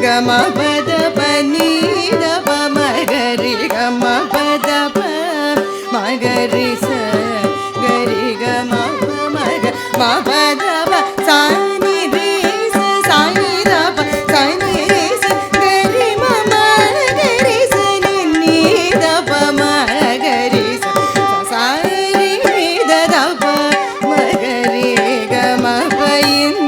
ಗಮ ಪದ ಪನಿ ದಪ ಮಗರಿ ಗಮ ಪದ ಪ ಮಗರಿ ಸ ಗರಿ ಗಮ ಮಗ ಮ ಪದ ಪ ಸಾನಿ ರೇ ಸ ಸಾನಿ ದಪ ಸಾನಿ ರೇ ಸ ಗರಿ ಮಮ ಗರಿ ಸ ನಿ ದಪ ಮಗರಿ ಸ ಸಾರಿ ದಪ ಮಗರಿ ಗಮ ಪಯಿನ್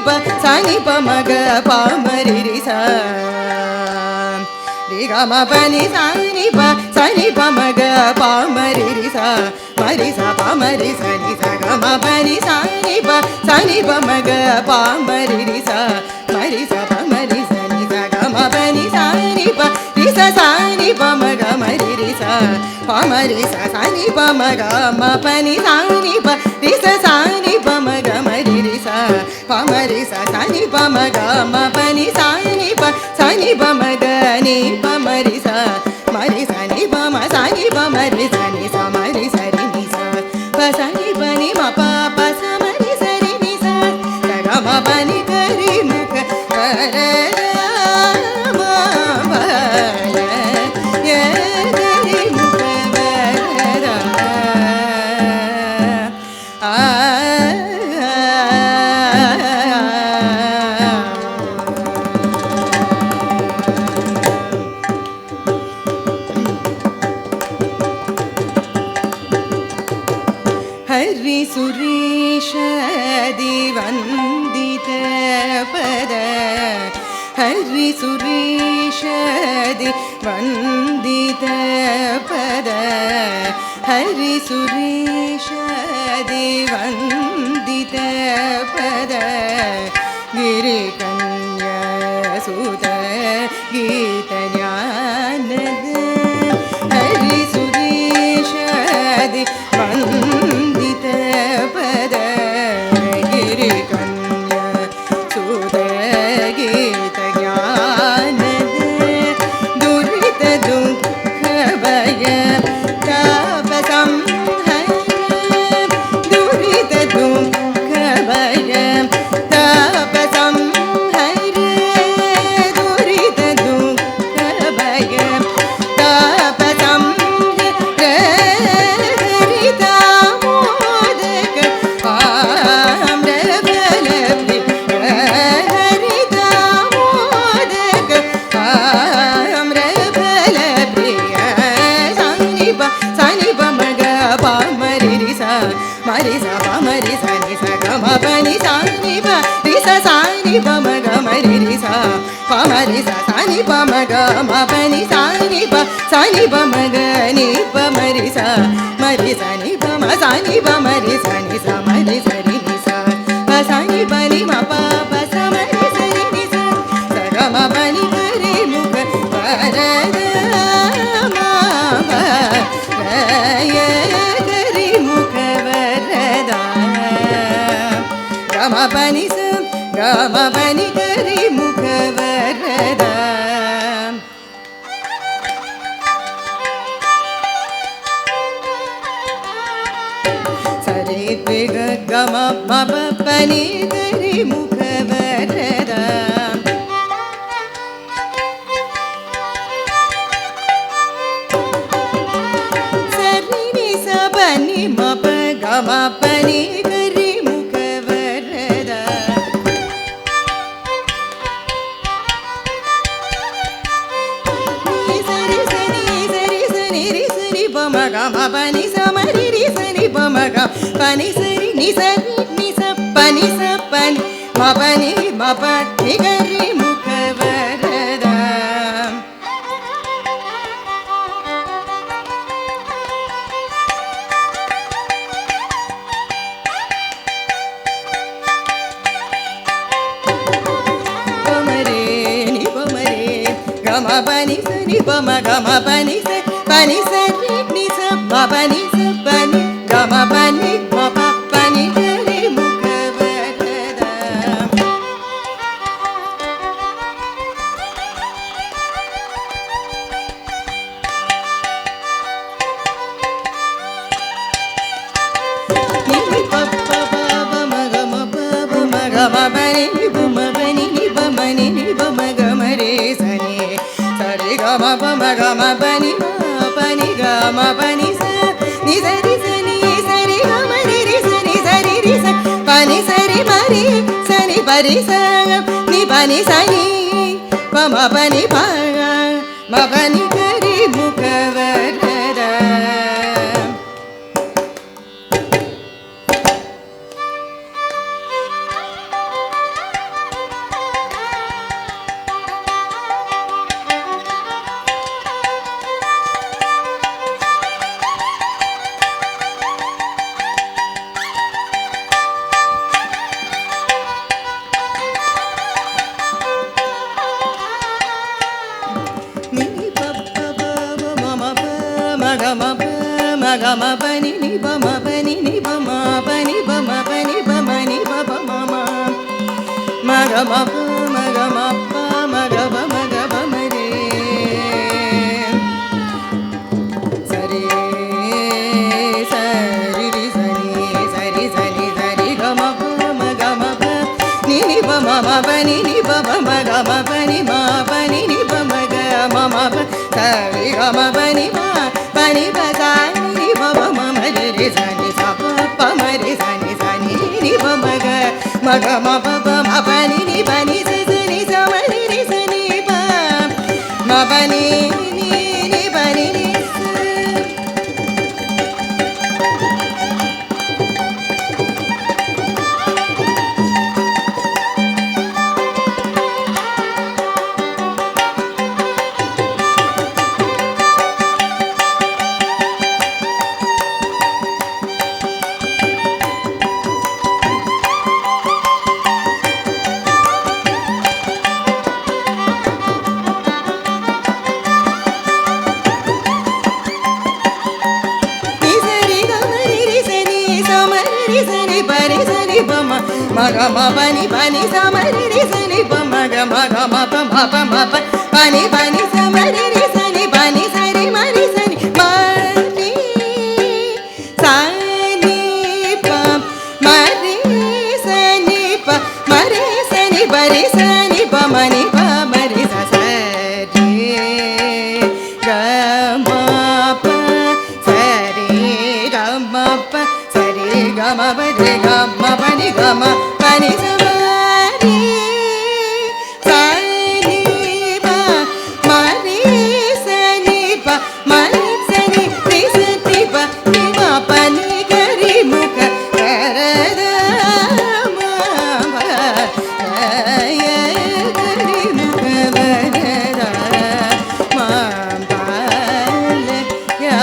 pa sa ni pa ma ga pa ma ri ri sa ri ga ma pa ni sa ni pa ma ga pa ma ri ri sa pa ma ri sa ni sa ga ma pa ni sa ni pa ma ga pa ma ri ri sa pa ma ri sa ni sa ga ma pa ni sa ni pa ma ga ma ri ri sa pa ma ri sa ni pa ma ga ma pa ni sa ni pa ma ga ma ri ri sa pa ma ri sa ni pa ma ga ma pa ni sa ni pa ma ga ni pa ma ri sa ni pa ma ri sa ni sa ma ri sa ri ni sa pa sa ni pa ni ma pa sa ma ri sa ri ni sa ga ma pa ni ga ri mu ga ra ma pa ya ga ri mu ga ra Hari Suresh दिवंदित पद हरि सुरेश दिवंदित पद हरि सुरेश दिवंदित पद गिरिकन्या सुत गीत ज्ञान हरि सुरेश दिवंदित पद गिरिकन्या सुत गीत ज्ञान दुरित दुःख भय ताप संहर दुरित दुःख भय ताप संहर दुरित दुःख भय ताप संहर हरिता मोदक आम्रफल हरिता मोदक आम्रफल प्रिय सानि प म ग पा म रि रि सा म रि सा प म रि सा नि सा ग म प नि सा नि प रि सा सा नि प म ग म रि रि सा प म रि सा सा नि प म ग म प नि सा नि प म ग नि प म रि सा नि प म सा नि प म रि सा नि सा म रि सा रि नि सा प सा नि प नि म प सा म रि सा रि नि सा सा ग म प नि ग रि मु ग प र ग म प र य ग रि मु ग व र द ग म प नि सा ग म प नि ग रि मु ग व र द सरे रे ग ग म प प नि ग रि मु ग व र द सरि नि सा प नि म प ग म प नि ग रि मु ग व र द नि सरि सनि सरि सनि रि सनि प म ग म प नि सा म रि रि सनि प म ग प नि सरि नि सरि नि सा प नि सा प नि म प नि म प नि ग रि मु ग व र द प म रे नि प म रे ग म प नि सा नि प म ग म प नि सा रि नि सा म प नि सा प नि ग म प नि म प प नि ग रि मु ग व र द नि प प प प म ग म प प म ग म प नि प म प नि प म नि प म ग म रे सा नि सा रे ग म प म ग म प नि प नि ग म प नि सा नि सा रि सा नि सा रि ग म रि रि सा नि सा रि रि सा प नि सा रि म रि सा नि प रि सा नि प नि सा नि प म प नि प म प नि ग रि मु ग व र the gama pani ni ba ma pani ni ba ma pani ba ma pani ba ma ni ba ba ma ma ga ma pa ma ga ma pa ma ga ba ma re sari sari ri sari sari ga ma pa ni ba ma pa ni ba ba ma ga ma pa ni ba ma ga ma pa sari ga ma pa ni ba ni ba sa ni ba ba ma re sa ni sa pa ma re sa ni ba ma ga ma pa ma pa ni ba ni sa sa ma re sa ni ba ma pa ni ba ni sa ma ga ma pa ni sa ma re sa ni pa ma ga ma pa ma pa pa ni sa ma re sa ni pa ni sa ni ma ni sa ni ma ni sa ni pa ma re sa ni pa ma re sa ni pa re sa ni pa ma ni pa ma re sa sa re ga ma pa sa re ga ma pa sa re ga ma pa re ga ma pa ni ga ma pani sa ma re sa ni pa ma re sa ni pa ma re sa ni pa ni ma pa ni ga ri mu ka ra da ma pa ya ga ri mu ka ba ra ma pa le ya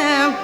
da da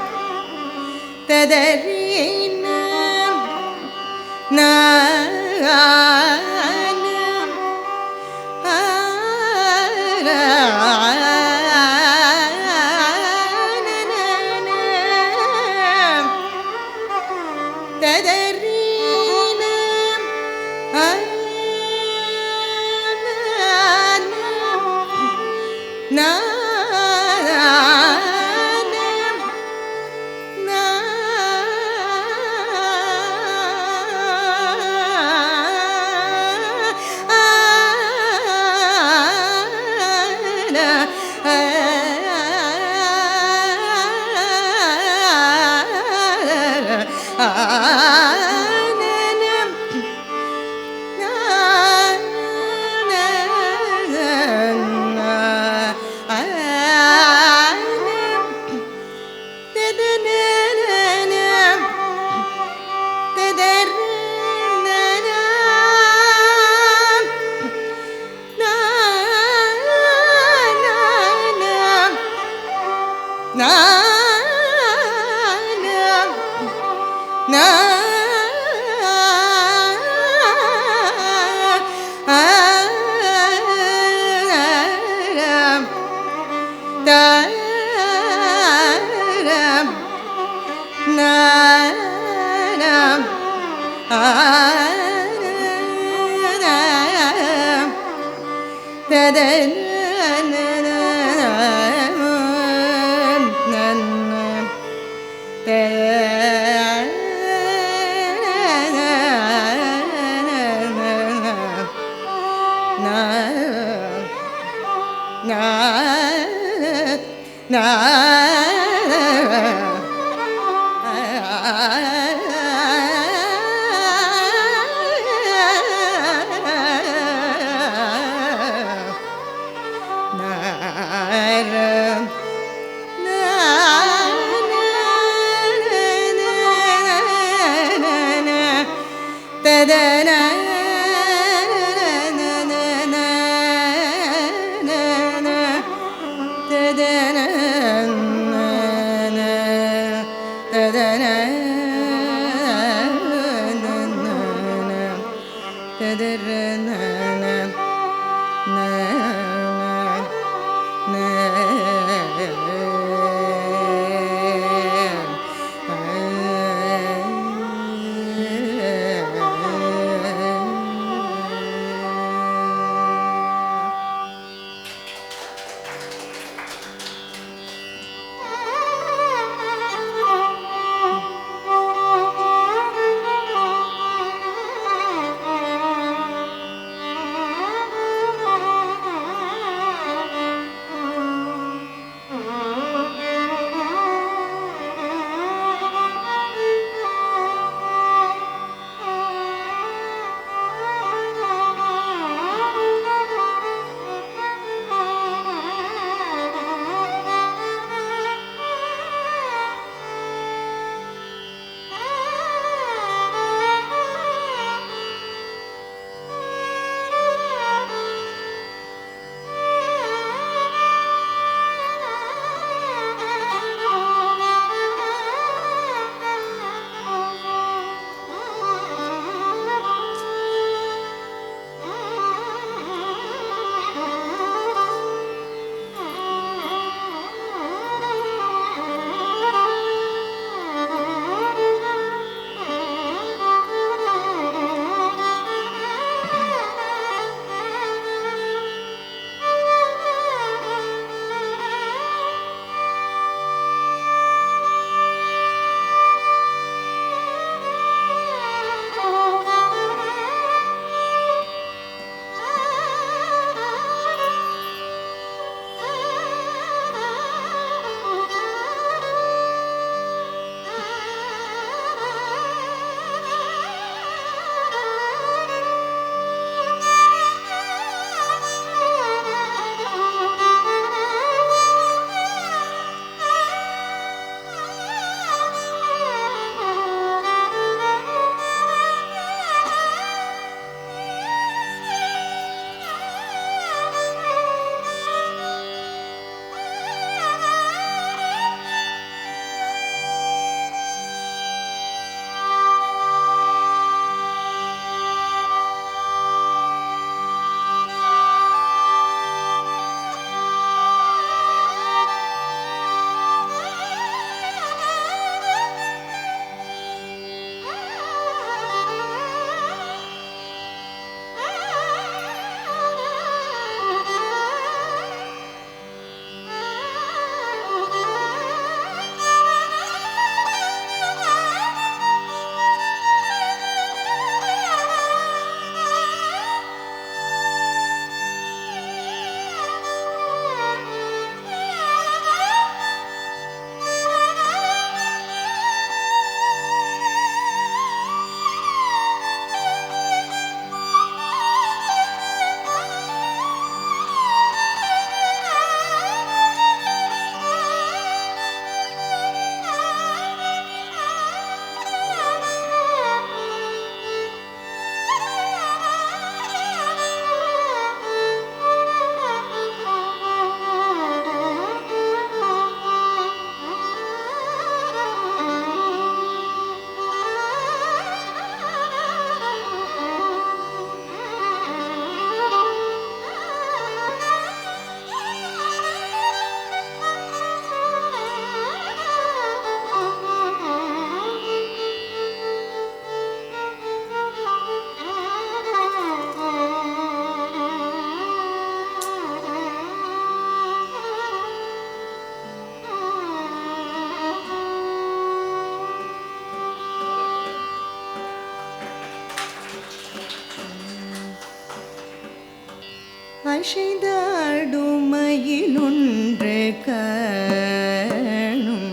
அசைந்தாடும் மயிலொன்று காணும்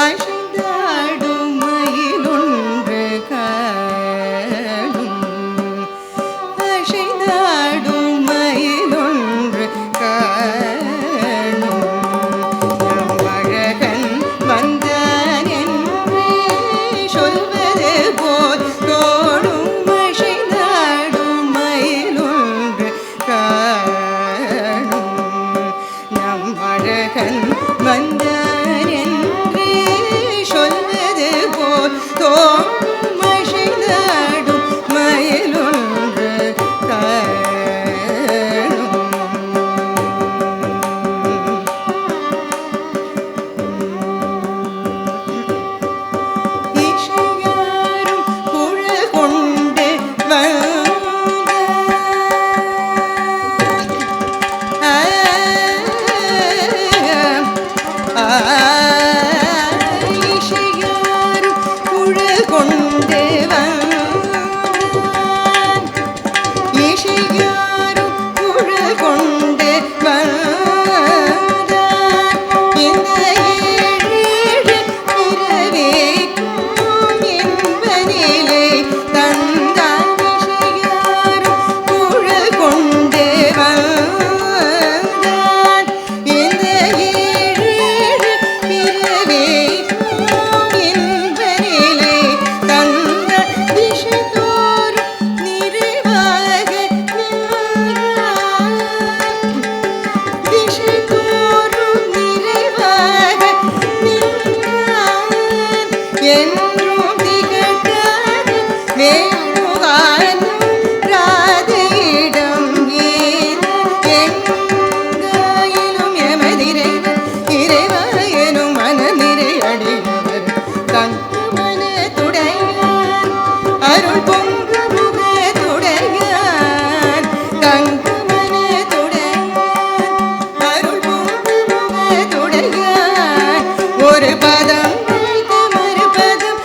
அசைந்தாடும் மயிலொன்று காணும் அசைந்தாடும் மயிலொன்று காணும் அழகன் வந்தான் என்று சொல்வது போல் தோடும் அசைந்தாடும் மயிலொன்று காணும் நம் அழகன் வந்தான் என்று சொல்வது போல் தோடும் அசைந்தாடும் மயிலொன்று காணும் இசையாரும் குழல் கொண்டு இசையாரும் குழல் கொண்டு இசையாரும் குழல் கொண்டு இந்த ஏழேழு பிறவிக்கும் என்பனிலே தந்தான் இசையாரும் குழல் கொண்டு இந்த ஏழேழு பிறவிக்கும் என்பனிலே தந்த திசைதோறும் நிறைவாக நின்றான் திசைதோறும் நிறைவாக நின்றான் என்றும் திகட்டாத வேணுகானும் ராதையிடம் ஏது எங்காயிலும் எமதிரைவர் இறைவாயனும் மனநிறை அடையவர் தங்க மனத்துடையான் அருள் பொங்கு முகத்துடையான் தங்க மனத்துடையான் அருள் பொங்கு முகத்துடையான் ஒரு பதம் வைத்து மறுபதம்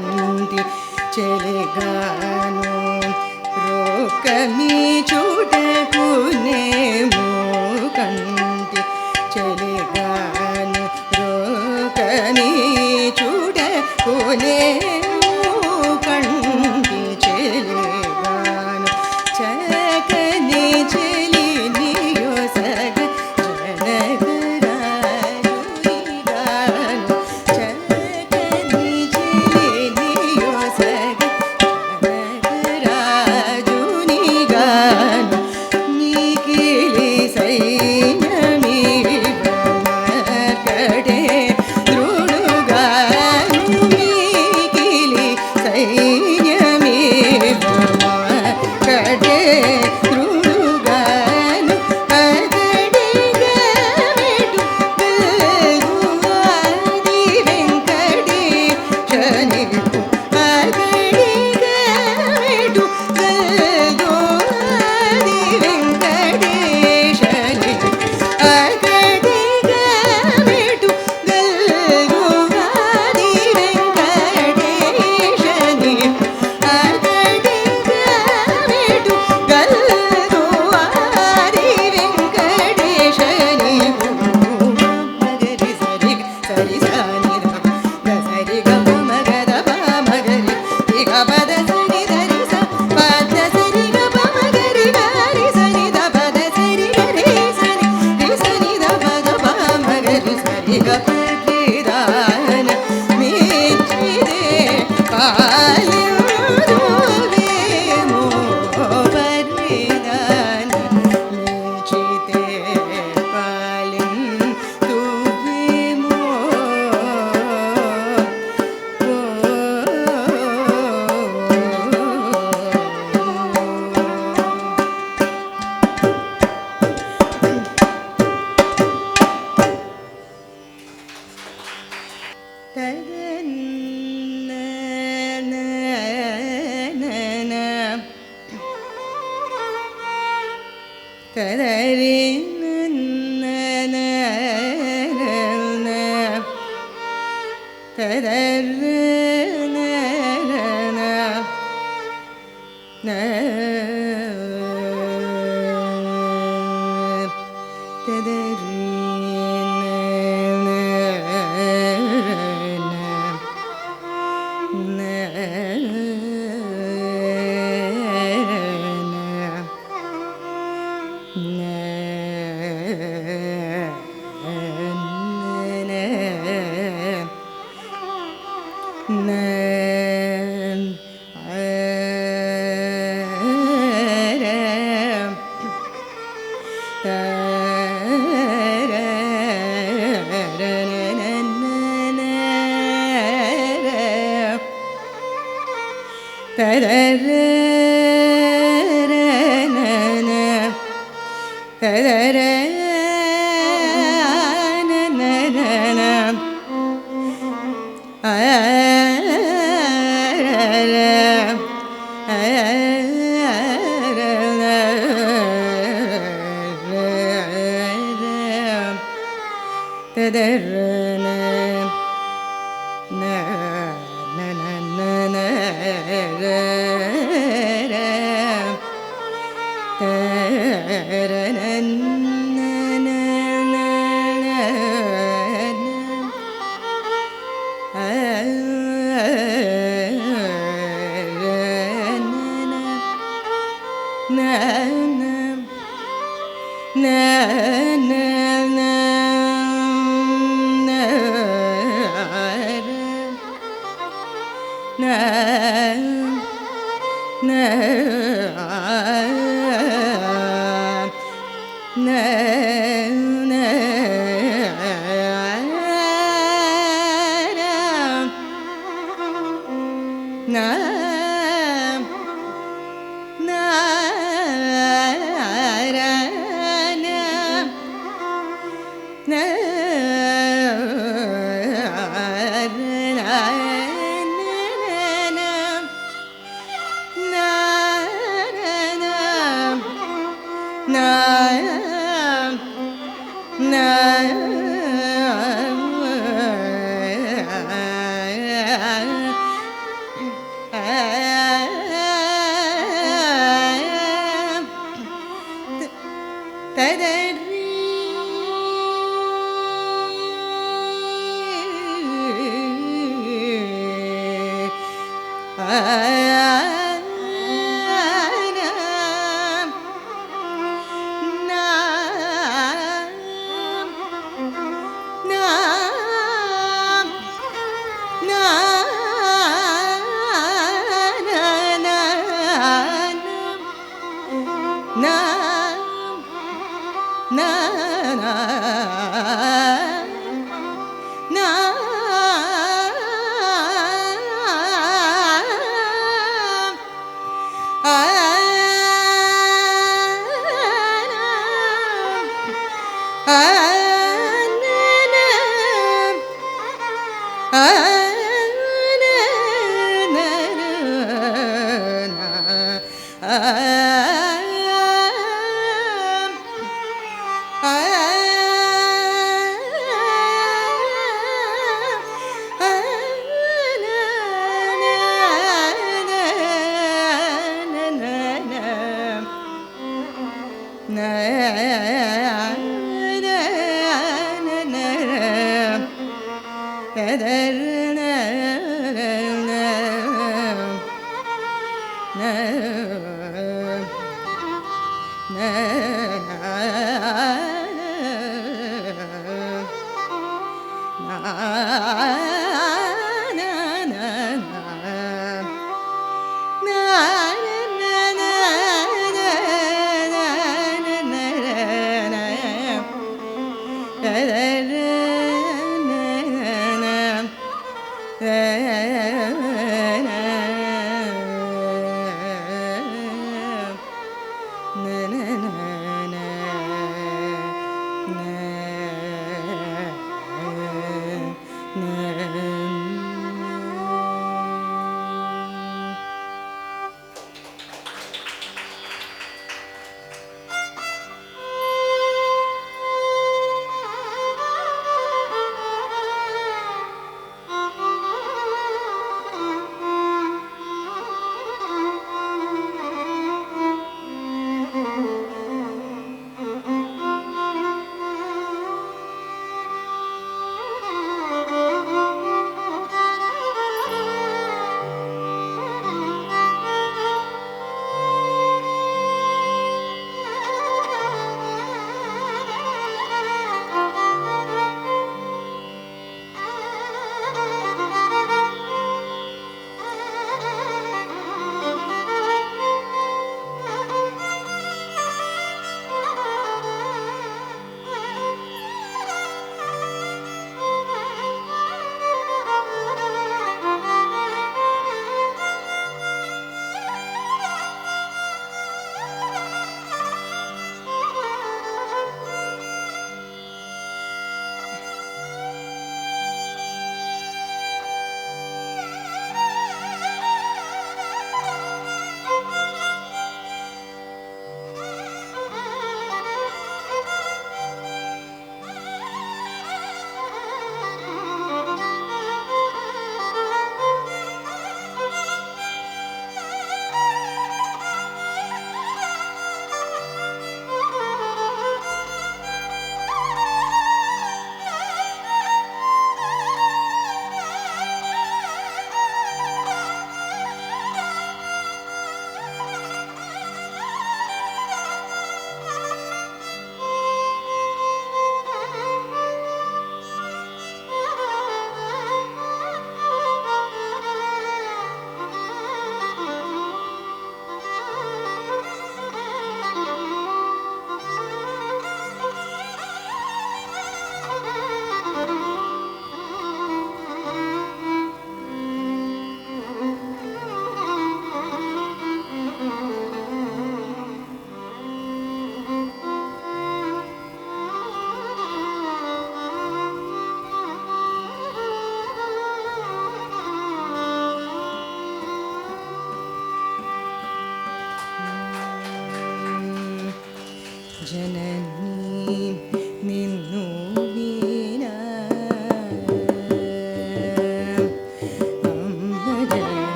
కంటి చెలిగాను రోకమి చూడకునేము కంటి చెలిగాను రోకమి చూడకునేము కంటి చెలిగాను చకని చెలి నియో సగ జనగరాజునిగాను చకని చెలి నియో సగ జనగరాజునిగాను నీకిలి సైన్యమి కడే ద్రుడుగాను నీకిలి సైన్యమి కడే ద్రుడుగాను అగడిగమెటు గల్గువాది వెంకటేశనికు అగడిగమెటు గల్గువాది వెంకటేశనికు అగడిగమెటు గల్గువాది వెంకటేశనికు అగడిగమెటు గల్గువాది వెంకటేశనికు మగరి సరి సరి సాని గసరి గమ మగద మగరి ఇగ పద సరి ధరి స పద సరి గమ మగరి గారి సరి ద పద సరి గరి సరి రి సరి ద పద మగరి సరి గ పరి దాన మిచిదే పాలిరువేమో పరి దాన మిచితే పాలిరువేమో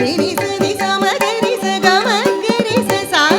Ni sa ni sa ma ga ri sa ga ma ga ri sa sa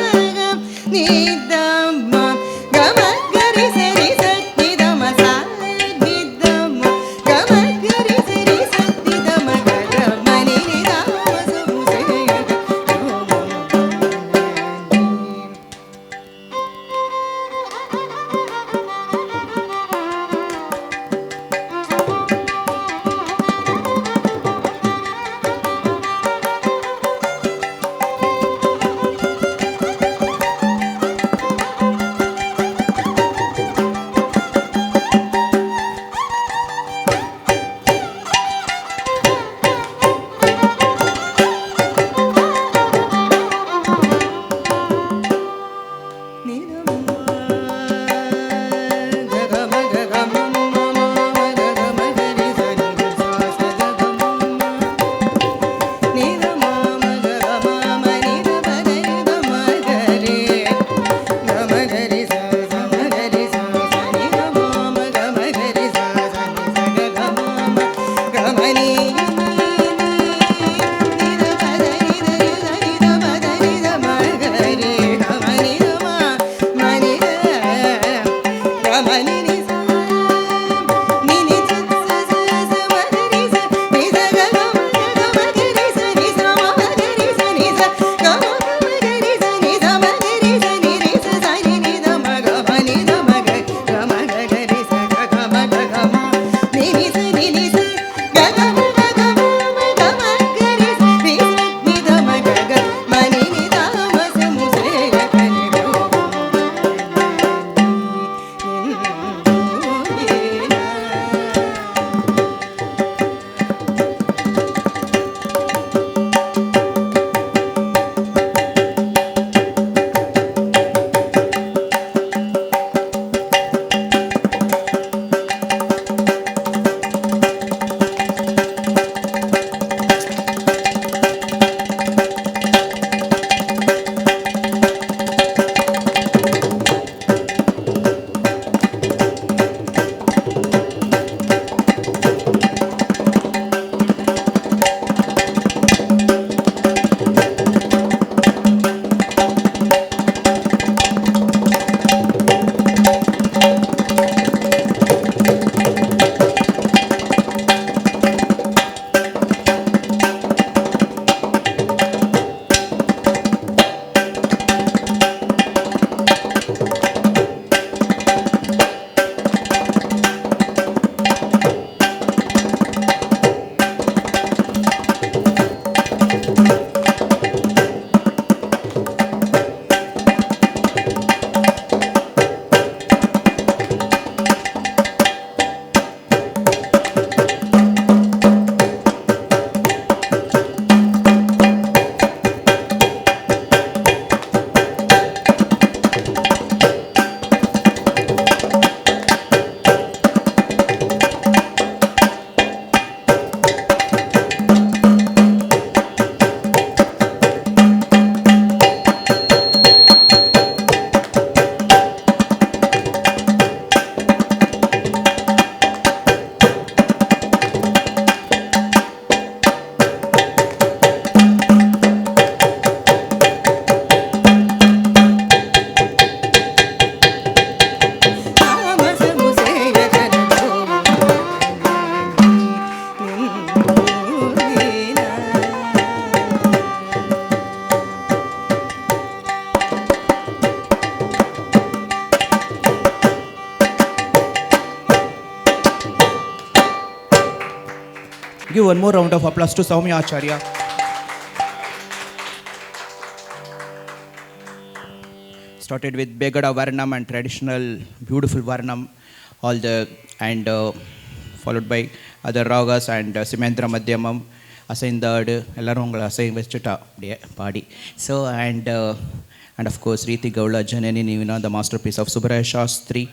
Give one more round of applause to Soumya Acharya. Started with Begada Varnam and traditional beautiful Varnam, all the and followed by other ragas and Simendra Madhyamam, Asaindad, எல்லாரும் உங்களை assign வச்சுட்டா அப்படியே பாடி. So and of course Riti Gaula Janani Nivina, the masterpiece of Subbaraya Shastri.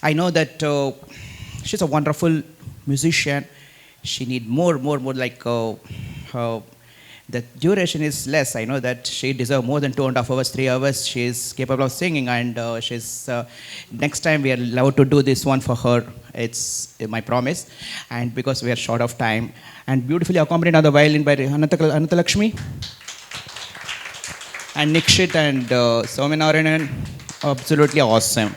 I know that she's a wonderful musician. She need more like the duration is less. I know that she deserves more than 2.5 hours, 3 hours. She is capable of singing, and she's next time we are allowed to do this one for her. It's my promise, and because we are short of time, and beautifully accompanied on the violin by Anantalakshmi and Nikshit and Soumya Narayanan, absolutely awesome.